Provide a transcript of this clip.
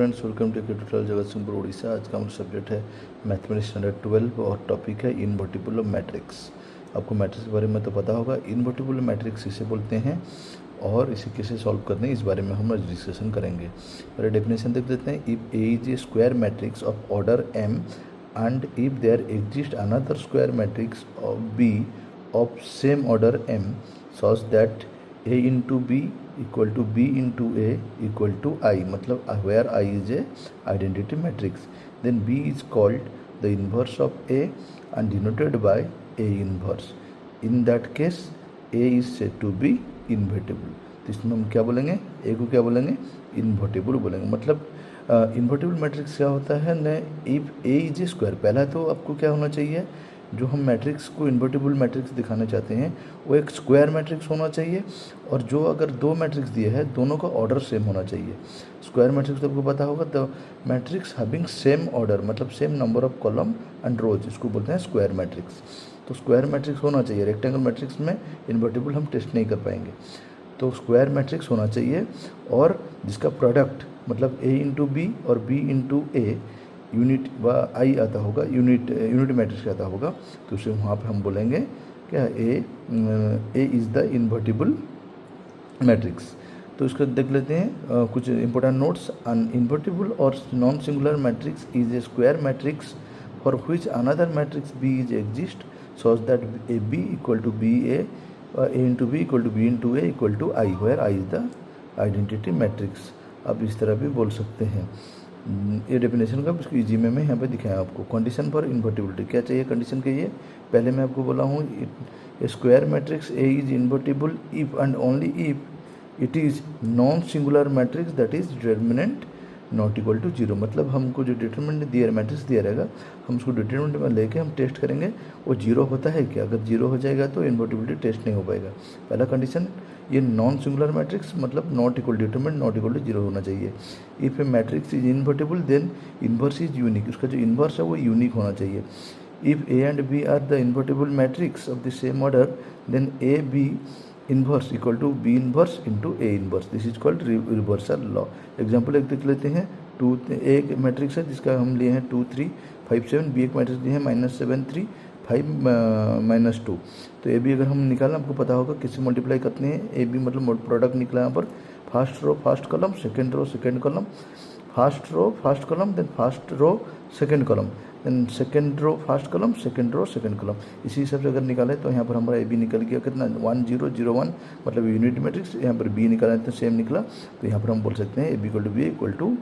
Friends, welcome to tutorial Jagatsinghpur Orissa. आज का हमारा सब्जेक्ट है मैथमेटिक्स स्टैंडर्ड 12 और टॉपिक है इनवर्टिबल मैट्रिक्स। आपको मैट्रिक्स के बारे में तो पता होगा, इनवर्टिबल मैट्रिक्स इसे बोलते हैं और इसे कैसे सॉल्व करते हैं इस बारे में हम आज डिस्कशन करेंगे। पहले डेफिनेशन देख देते हैं। If A is a square matrix of order M and if there exist another square matrix of B of same order M such that a into b equal to b into a equal to I, मतलब where I is a identity matrix, then b is called the inverse of a and denoted by a inverse. In that case a is said to be invertible. तो इसमें हम क्या बोलेंगे, a को क्या बोलेंगे, invertible बोलेंगे। मतलब इन्वर्टिबल मैट्रिक्स क्या होता है न, if a is a square, पहला तो आपको क्या होना चाहिए, जो हम मैट्रिक्स को इन्वर्टिबल मैट्रिक्स दिखाना चाहते हैं वो एक स्क्वायर मैट्रिक्स होना चाहिए, और जो अगर दो मैट्रिक्स दिए हैं दोनों का ऑर्डर सेम होना चाहिए। स्क्वायर मैट्रिक्स तो आपको पता होगा, the matrix having same order मतलब same number of column and rows, इसको बोलते हैं स्क्वायर मैट्रिक्स। तो स्क्वायर मैट्रिक्स होना चाहिए। रेक्टेंगल मैट्रिक्स में इन्वर्टिबल हम टेस्ट नहीं कर पाएंगे, तो स्क्वायर मैट्रिक्स होना चाहिए और जिसका प्रोडक्ट मतलब a इंटू बी और b इंटू ए यूनिट व आई आता होगा, यूनिट मैट्रिक्स आता होगा, तो उसे वहाँ पे हम बोलेंगे क्या, A is the invertible matrix. तो इसको देख लेते हैं कुछ इंपॉर्टेंट नोट्स। अन इन्वर्टिबल और non singular matrix is a square matrix for which another matrix B is exist such that A B equal to B A into B equal to B into A equal to I, where I is the identity matrix. अब इस तरह भी बोल सकते हैं। ये definition का इसको ईजी में मैं यहाँ पे दिखाया आपको। कंडीशन फॉर इन्वर्टिबिलिटी क्या चाहिए कंडीशन के, ये पहले मैं आपको बोला हूँ, square matrix A is invertible if and only if it is non singular matrix that is determinant not equal to zero. मतलब हमको जो डिटर्मिनेंट दिया मैट्रिक्स दिया रहेगा, हम उसको डिटर्मिनेंट में लेके हम टेस्ट करेंगे वो जीरो होता है क्या। अगर जीरो हो जाएगा तो इन्वर्टिबिलिटी टेस्ट नहीं हो पाएगा। पहला कंडीशन, ये नॉन सिंगुलर मैट्रिक्स मतलब not equal determinant not equal to zero होना चाहिए। If A matrix is invertible then inverse is unique, उसका जो इन्वर्स है वो यूनिक होना चाहिए। If A and B are the invertible matrix of the same order then A B inverse equal to B inverse into A inverse, this is called reversal law. Example एक देख लेते हैं। एक matrix है जिसका हम लिए हैं 2 3 5 7, बी एक मैट्रिक्स लिए हैं -7 3 5 -2। तो ए बी अगर हम निकालना, आपको पता होगा किससे मल्टीप्लाई करते हैं। ए बी मतलब प्रोडक्ट निकला यहाँ पर, first row first column, second row second column, first row first column, then first row second column, then second row first column, second row second column. इसी हिसाब से अगर निकाले तो यहाँ पर हमारा ए बी निकल गया कितना, 1 0 0 1 मतलब यूनिट मैट्रिक्स। यहाँ पर बी निकाला तो सेम निकला, तो यहाँ पर हम बोल सकते हैं A B equal to B equal to